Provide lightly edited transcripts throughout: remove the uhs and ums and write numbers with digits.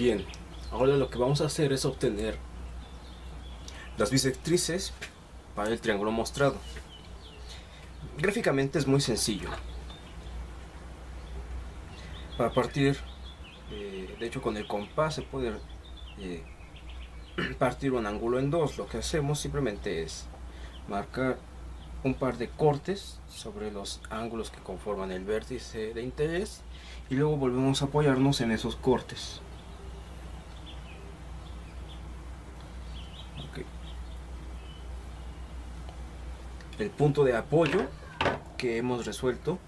Bien, ahora lo que vamos a hacer es obtener las bisectrices para el triángulo mostrado. Gráficamente es muy sencillo. Para partir, de hecho con el compás se puede partir un ángulo en dos. Lo que hacemos simplemente es marcar un par de cortes sobre los ángulos que conforman el vértice de interés y luego volvemos a apoyarnos en esos cortes. Okay. El punto de apoyo que hemos resuelto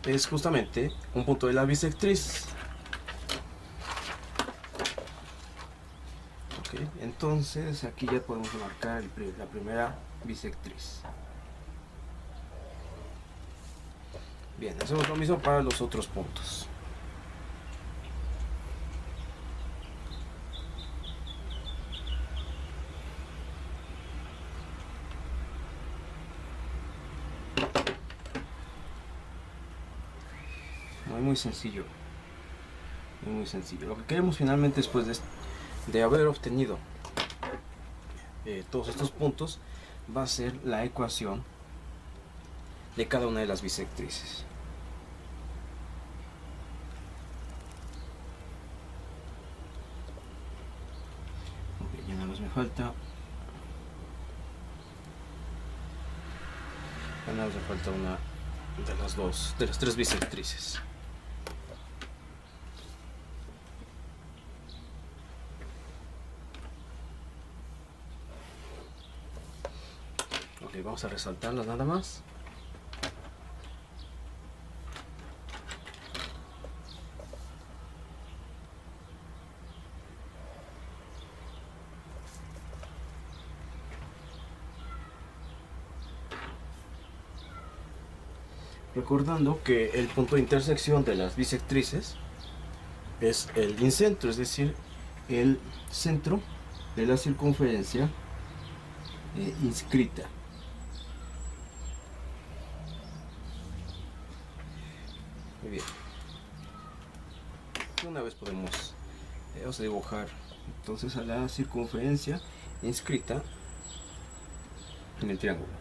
es justamente un punto de la bisectriz. Okay. Entonces aquí ya podemos marcar la primera bisectriz. Bien, hacemos lo mismo para los otros puntos. Muy sencillo. Muy sencillo. Lo que queremos finalmente después de haber obtenido todos estos puntos va a ser la ecuación de cada una de las bisectrices. Okay, ya nada más me falta. Ya nada más me falta una de las tres bisectrices. Ok, vamos a resaltarlas nada más. Recordando que el punto de intersección de las bisectrices es el incentro, es decir, el centro de la circunferencia inscrita. Muy bien. Una vez vamos a dibujar entonces a la circunferencia inscrita en el triángulo.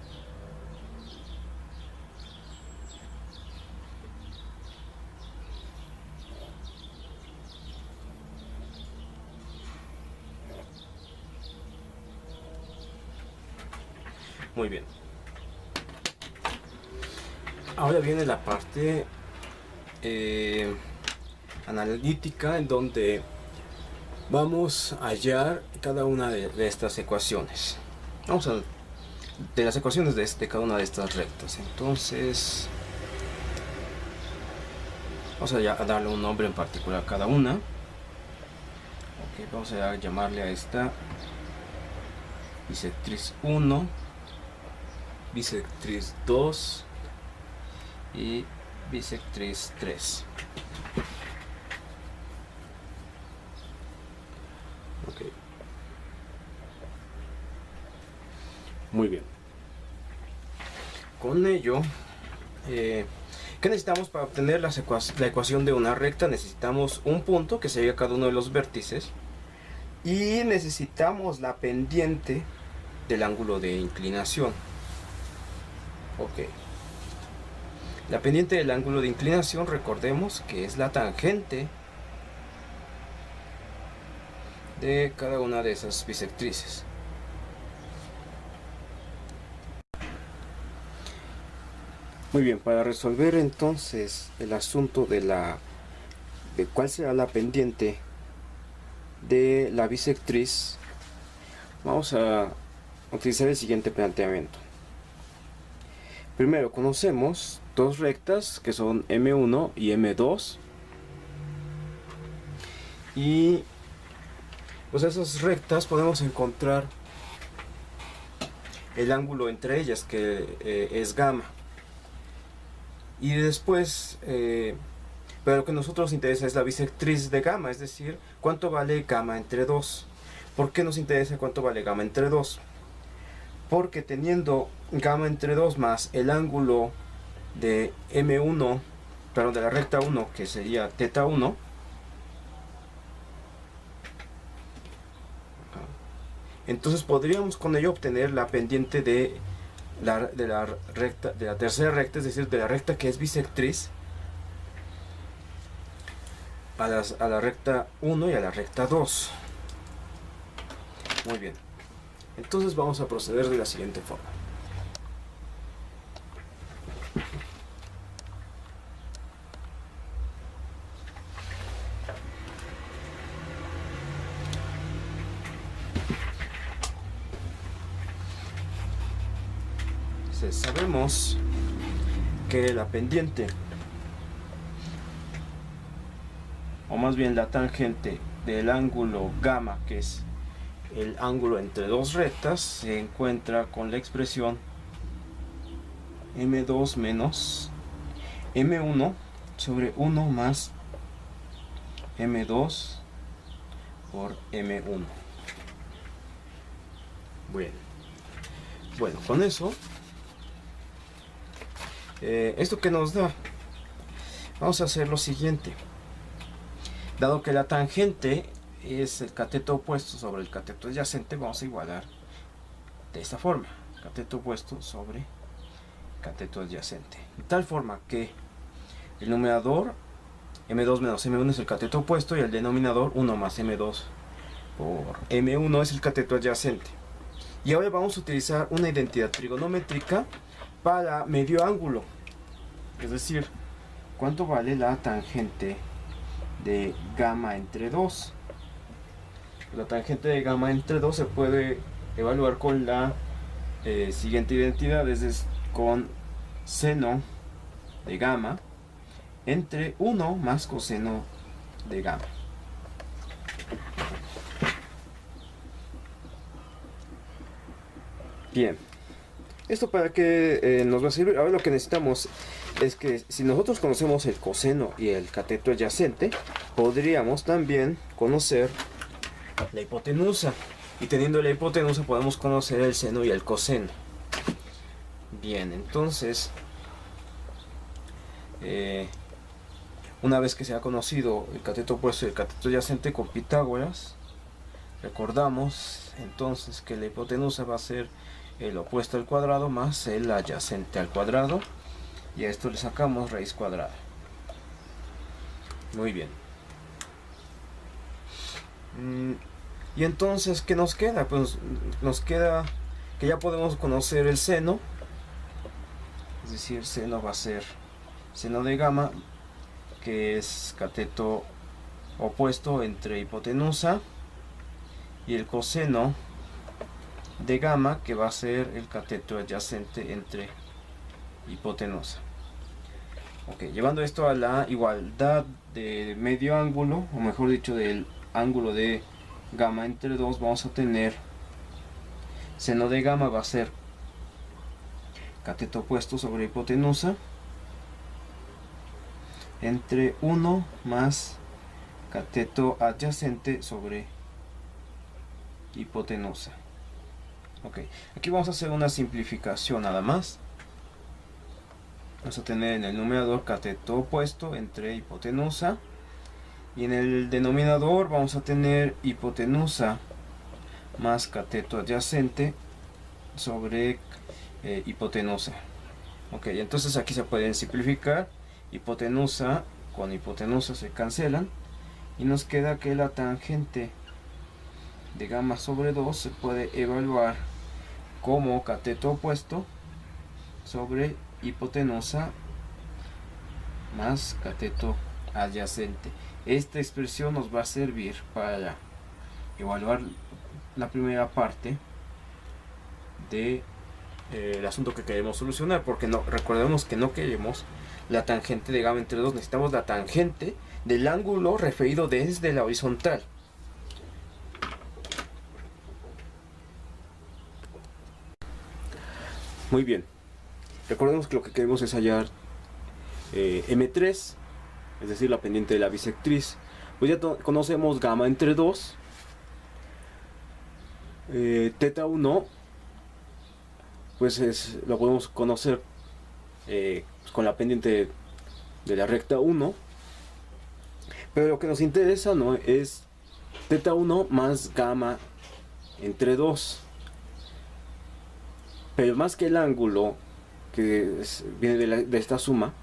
Muy bien. Ahora viene la parte analítica, en donde vamos a hallar cada una de estas ecuaciones. De las ecuaciones de cada una de estas rectas. Entonces vamos a darle un nombre en particular a cada una. Okay, vamos a llamarle a esta bisectriz 1, bisectriz 2 y bisectriz 3. Okay. Muy bien. Con ello, ¿qué necesitamos para obtener la ecuación de una recta? Necesitamos un punto que sería cada uno de los vértices y necesitamos la pendiente del ángulo de inclinación. Ok. La pendiente del ángulo de inclinación, recordemos que es la tangente de cada una de esas bisectrices. Muy bien, para resolver entonces el asunto de cuál será la pendiente de la bisectriz, vamos a utilizar el siguiente planteamiento. Primero, conocemos dos rectas que son M1 y M2, y pues esas rectas podemos encontrar el ángulo entre ellas, que es gamma. Y después, pero lo que a nosotros nos interesa es la bisectriz de gamma, es decir, cuánto vale gamma entre 2. ¿Por qué nos interesa cuánto vale gamma entre 2? Porque teniendo gamma entre 2 más el ángulo de M1, perdón, de la recta 1, que sería θ1, Entonces podríamos con ello obtener la pendiente de la tercera recta, es decir, de la recta que es bisectriz a la recta 1 y a la recta 2. Muy bien. Entonces vamos a proceder de la siguiente forma. Sabemos que la pendiente, o más bien la tangente del ángulo gamma, que es el ángulo entre dos rectas, se encuentra con la expresión m2 menos m1 sobre 1 más m2 por m1. Bueno, con eso, ¿esto que nos da? Vamos a hacer lo siguiente. Dado que la tangente es el cateto opuesto sobre el cateto adyacente, vamos a igualar de esta forma: cateto opuesto sobre cateto adyacente, de tal forma que el numerador m2 menos m1 es el cateto opuesto y el denominador 1 más m2 por m1 es el cateto adyacente. Y ahora vamos a utilizar una identidad trigonométrica para medio ángulo, es decir, ¿cuánto vale la tangente de gamma entre 2? La tangente de gamma entre 2 se puede evaluar con la siguiente identidad, es decir, con seno de gamma entre 1 más coseno de gamma. Bien, ¿esto para qué nos va a servir? Ahora lo que necesitamos es que si nosotros conocemos el coseno y el cateto adyacente, podríamos también conocer la hipotenusa. Y teniendo la hipotenusa podemos conocer el seno y el coseno. Bien, entonces, una vez que se ha conocido el cateto opuesto y el cateto adyacente con Pitágoras, recordamos entonces que la hipotenusa va a ser el opuesto al cuadrado más el adyacente al cuadrado, y a esto le sacamos raíz cuadrada. Muy bien. Y entonces, ¿qué nos queda? Pues nos queda que ya podemos conocer el seno, es decir, seno va a ser seno de gamma, que es cateto opuesto entre hipotenusa, y el coseno de gamma, que va a ser el cateto adyacente entre hipotenusa. Ok, llevando esto a la igualdad de medio ángulo, o mejor dicho, del ángulo de gamma entre 2, vamos a tener seno de gamma va a ser cateto opuesto sobre hipotenusa entre 1 más cateto adyacente sobre hipotenusa. Ok, aquí vamos a hacer una simplificación nada más. Vamos a tener en el numerador cateto opuesto entre hipotenusa, y en el denominador vamos a tener hipotenusa más cateto adyacente sobre hipotenusa. Ok, entonces aquí se pueden simplificar. Hipotenusa con hipotenusa se cancelan y nos queda que la tangente de gamma sobre 2 se puede evaluar como cateto opuesto sobre hipotenusa más cateto adyacente. Esta expresión nos va a servir para evaluar la primera parte de el asunto que queremos solucionar, porque no, recordemos que no queremos la tangente de gamma entre 2, necesitamos la tangente del ángulo referido desde la horizontal. Muy bien, recordemos que lo que queremos es hallar M3, es decir, la pendiente de la bisectriz. Pues ya conocemos gamma entre 2, teta 1, pues lo podemos conocer con la pendiente de la recta 1, pero lo que nos interesa no es teta 1 más gamma entre 2. Pero más que el ángulo viene de esta suma,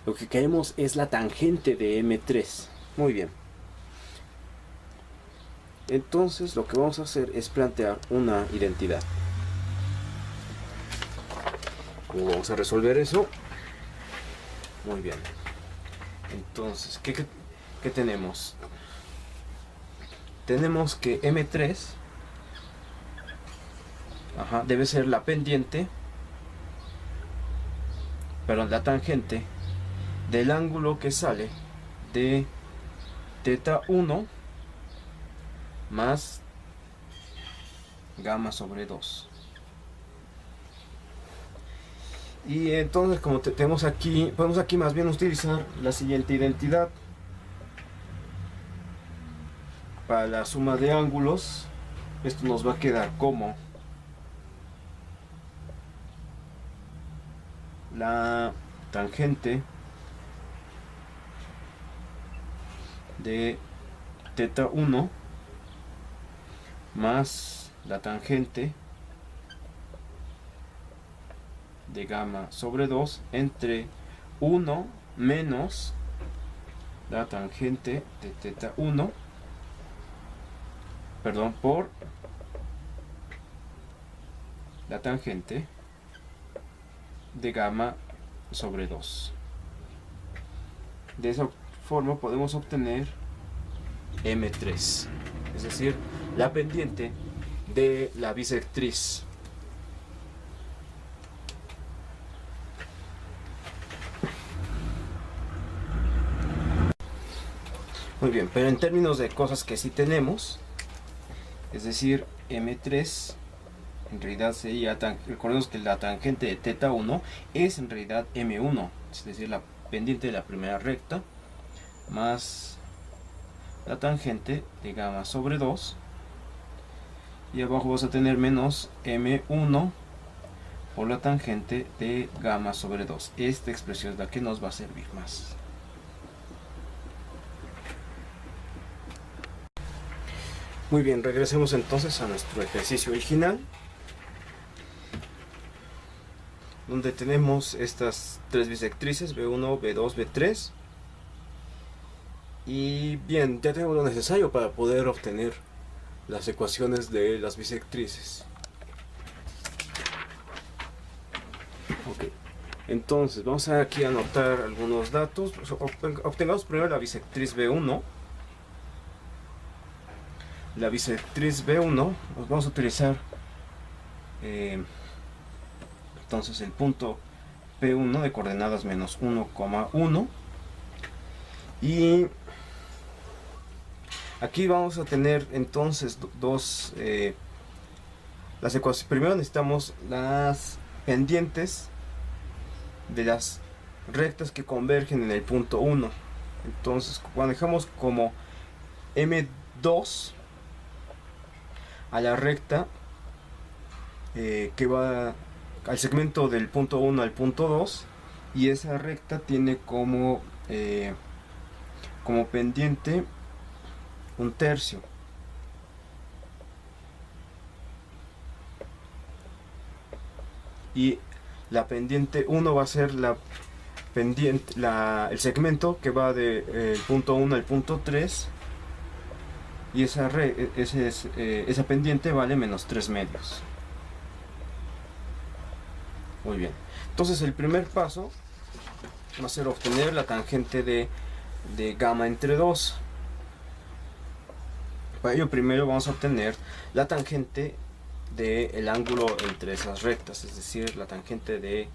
lo que queremos es la tangente de M3. Muy bien. Entonces lo que vamos a hacer es plantear una identidad. ¿Cómo vamos a resolver eso? Muy bien. Entonces, ¿qué tenemos? Tenemos que M3 debe ser la pendiente, perdón, la tangente del ángulo que sale de teta 1 más gamma sobre 2. Y entonces, como tenemos aquí, podemos aquí más bien utilizar la siguiente identidad para la suma de ángulos. Esto nos va a quedar como la tangente de teta 1 más la tangente de gamma sobre 2 entre 1 menos la tangente de teta 1, perdón, por la tangente de gamma sobre 2. De esa forma podemos obtener M3, es decir, la pendiente de la bisectriz. Muy bien, pero en términos de cosas que sí tenemos, es decir, M3 en realidad sería, recordemos que la tangente de teta 1 es en realidad M1, es decir, la pendiente de la primera recta más la tangente de gamma sobre 2, y abajo vas a tener menos M1 por la tangente de gamma sobre 2. Esta expresión es la que nos va a servir más. Muy bien, regresemos entonces a nuestro ejercicio original, donde tenemos estas tres bisectrices, B1, B2, B3. Y bien, ya tenemos lo necesario para poder obtener las ecuaciones de las bisectrices. Ok, entonces vamos a aquí a anotar algunos datos. Obtengamos primero la bisectriz B1. La bisectriz B1, pues vamos a utilizar entonces el punto P1 de coordenadas menos 1,1, y aquí vamos a tener entonces dos las ecuaciones. Primero necesitamos las pendientes de las rectas que convergen en el punto 1. Entonces manejamos como M2 a la recta que va al segmento del punto 1 al punto 2, y esa recta tiene como pendiente un tercio. Y la pendiente 1 va a ser la pendiente, el segmento que va del punto 1 al punto 3, y esa pendiente vale menos 3 medios. Muy bien, entonces el primer paso va a ser obtener la tangente de gamma entre 2. Para ello primero vamos a obtener la tangente del ángulo entre esas rectas, es decir, la tangente de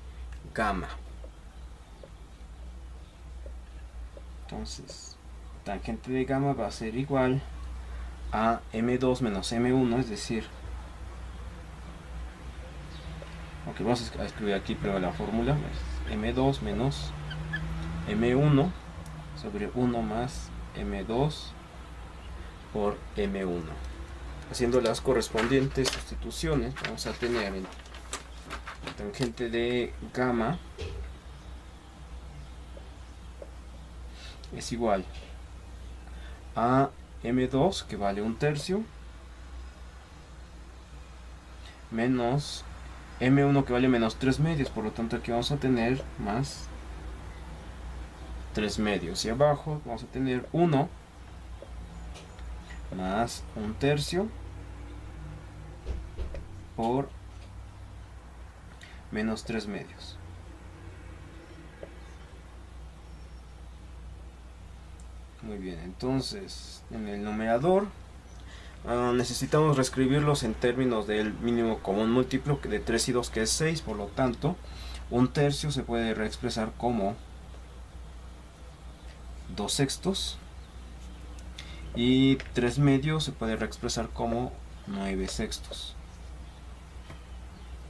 gamma. Entonces, tangente de gamma va a ser igual a M2 menos M1, es decir, ok, vamos a escribir aquí primero la fórmula, M2 menos M1 sobre 1 más M2 por M1. Haciendo las correspondientes sustituciones, vamos a tener el tangente de gamma es igual a M2, que vale un tercio, menos M1 que vale menos 3 medios, por lo tanto aquí vamos a tener más 3 medios, y abajo vamos a tener 1 más 1/3 por menos 3 medios. Muy bien, entonces en el numerador necesitamos reescribirlos en términos del mínimo común múltiplo de 3 y 2, que es 6, por lo tanto 1/3 se puede reexpresar como 2/6 y 3 medios se puede reexpresar como 9/6.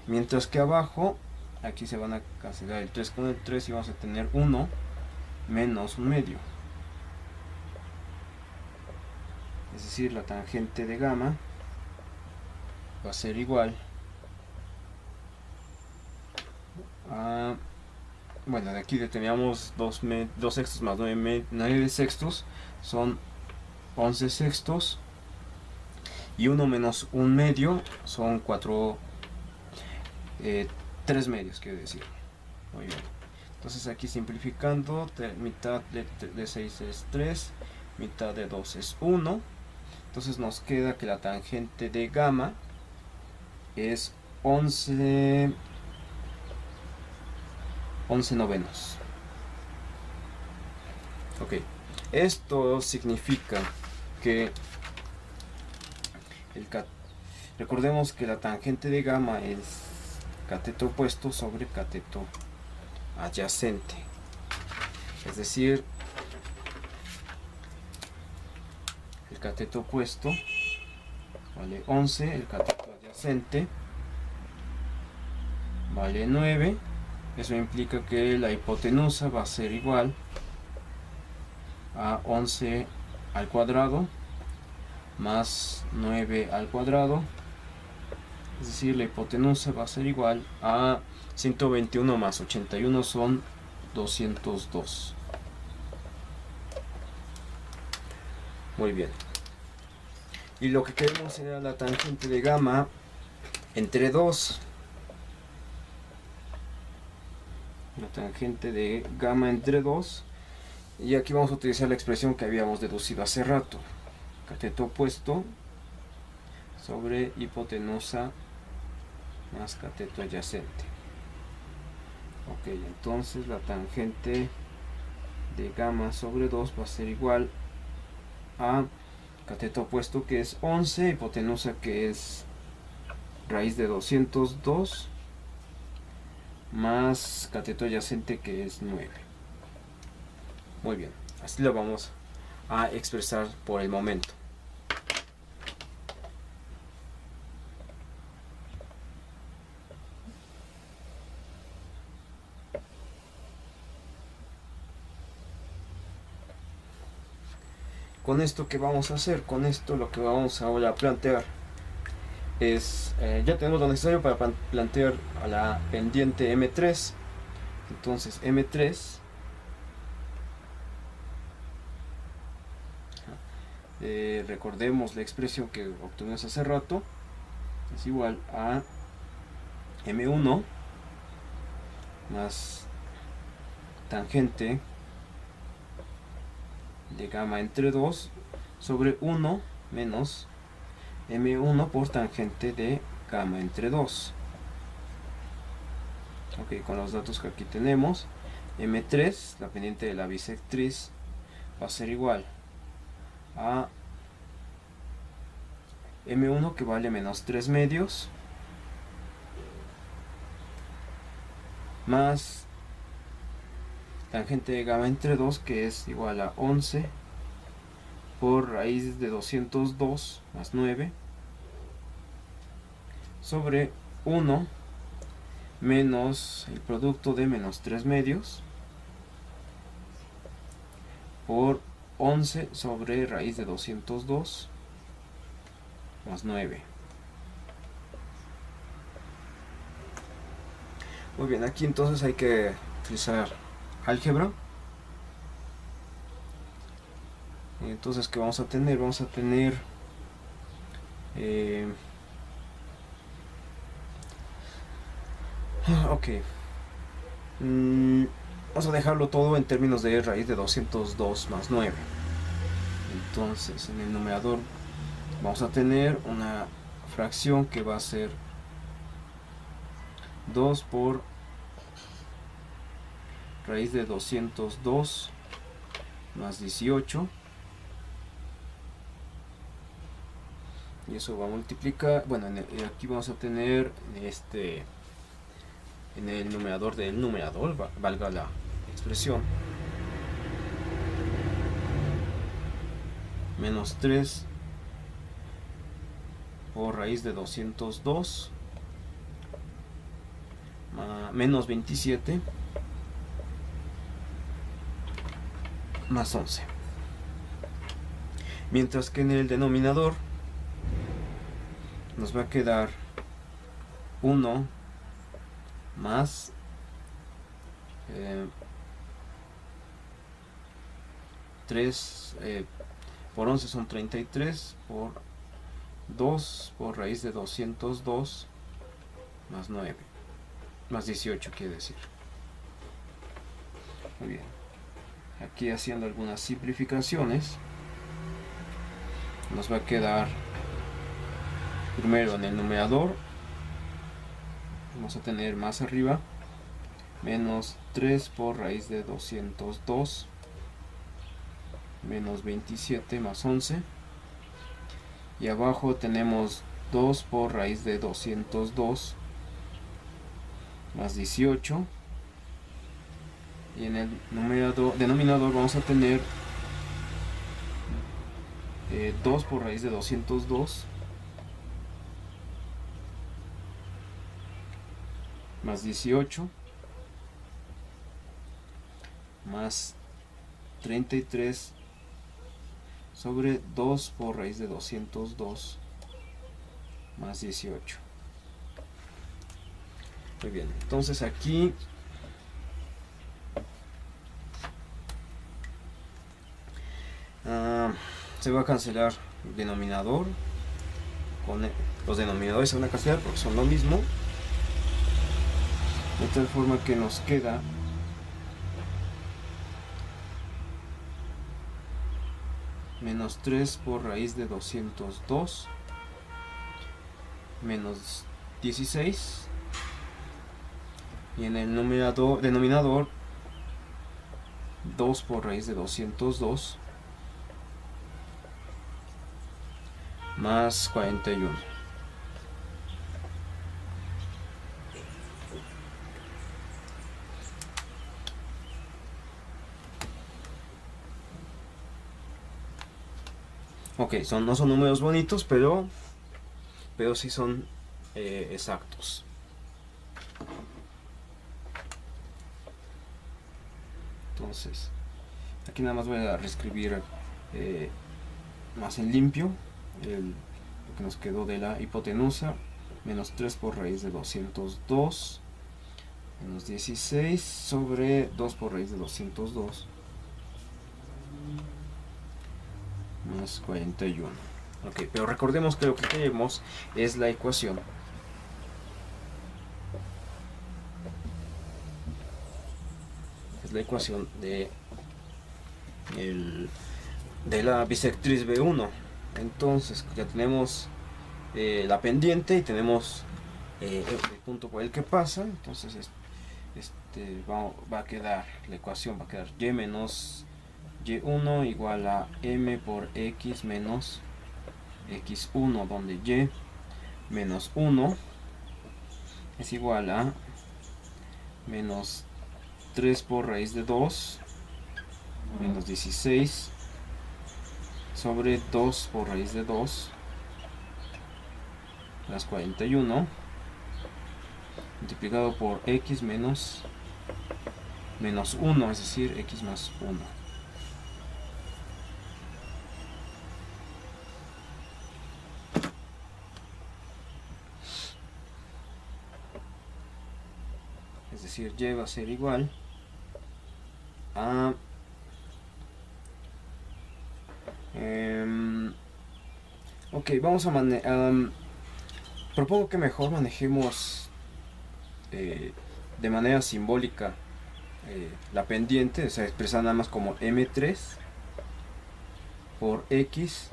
Mientras que abajo, aquí se van a cancelar el 3 con el 3 y vamos a tener 1 menos 1 medio. Es decir, la tangente de gamma va a ser igual a... Bueno, de aquí teníamos 2/6 más 9/6 son 11/6, y 1 menos 1 medio son 3 medios, quiero decir. Muy bien. Entonces aquí simplificando, mitad de 6 es 3, mitad de 2 es 1. Entonces nos queda que la tangente de gamma es 11 novenos. Ok, esto significa que recordemos que la tangente de gamma es cateto opuesto sobre cateto adyacente. Es decir, el cateto opuesto vale 11, el cateto adyacente vale 9. Eso implica que la hipotenusa va a ser igual a 11 al cuadrado más 9 al cuadrado. Es decir, la hipotenusa va a ser igual a 121 más 81 son 202. Muy bien. Y lo que queremos era la tangente de gamma entre 2. La tangente de gamma entre 2. Y aquí vamos a utilizar la expresión que habíamos deducido hace rato. Cateto opuesto sobre hipotenusa más cateto adyacente. Ok, entonces la tangente de gamma sobre 2 va a ser igual a cateto opuesto, que es 11, hipotenusa, que es raíz de 202, más cateto adyacente, que es 9. Muy bien, así lo vamos a expresar por el momento. Con esto, ¿qué vamos a hacer? Con esto lo que vamos ahora a plantear es, ya tenemos lo necesario para plantear a la pendiente M3. Entonces M3 recordemos la expresión que obtuvimos hace rato, es igual a M1 más tangente de gamma entre 2 sobre 1 menos M1 por tangente de gamma entre 2. Ok, con los datos que aquí tenemos, M3, la pendiente de la bisectriz, va a ser igual a M1, que vale menos 3 medios, más tangente de gamma entre 2, que es igual a 11 por raíz de 202 más 9 sobre 1 menos el producto de menos 3 medios por 11 sobre raíz de 202 más 9. Muy bien, aquí entonces hay que utilizar álgebra. Entonces, ¿qué vamos a tener? Vamos a tener Ok. Vamos a dejarlo todo en términos de raíz de 202 más 9. Entonces, en el numerador vamos a tener una fracción que va a ser 2 por raíz de 202 más 18. Y eso va a multiplicar, bueno, aquí vamos a tener en el numerador del numerador, valga la expresión, menos 3 por raíz de 202 menos 27 más 11. Mientras que en el denominador nos va a quedar 1 más 3 por 11 son 33 por 2 por raíz de 202 más 9 más 18 quiere decir. Muy bien, aquí haciendo algunas simplificaciones nos va a quedar primero en el numerador vamos a tener más arriba menos 3 por raíz de 202 menos 27 más 11 y abajo tenemos 2 por raíz de 202 más 18 y en el denominador vamos a tener 2 por raíz de 202 más 18 más 33 sobre 2 por raíz de 202 más 18. Muy bien, entonces aquí se va a cancelar el denominador los denominadores se van a cancelar porque son lo mismo, de tal forma que nos queda menos 3 por raíz de 202 menos 16 y en el denominador 2 por raíz de 202 más 41. Ok, no son números bonitos, pero sí son exactos. Entonces, aquí nada más voy a reescribir más en limpio lo que nos quedó de la hipotenusa. Menos 3 por raíz de 202 menos 16 sobre 2 por raíz de 202 más 41. Ok, pero recordemos que lo que queremos es la ecuación de la bisectriz B1. Entonces ya tenemos la pendiente y tenemos el punto por el que pasa. Entonces va a quedar la ecuación, va a quedar y menos y1 igual a m por x menos x1, donde y menos 1 es igual a menos 3 por raíz de 2 menos 16 sobre 2 por raíz de 2 más 41 multiplicado por x menos 1, es decir, x más 1. Es decir, y va a ser igual a ok, vamos a propongo que mejor manejemos de manera simbólica la pendiente, o sea, expresada nada más como m3 por x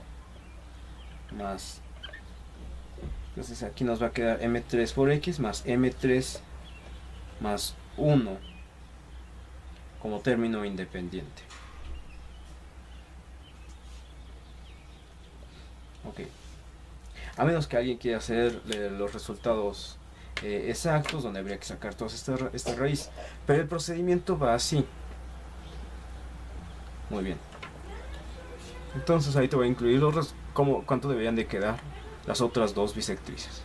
más, entonces aquí nos va a quedar m3 por x más m3 más 1 como término independiente. Ok. A menos que alguien quiera hacer los resultados exactos, donde habría que sacar toda esta raíz. Pero el procedimiento va así. Muy bien. Entonces ahí te voy a incluir cuánto deberían de quedar las otras dos bisectrices.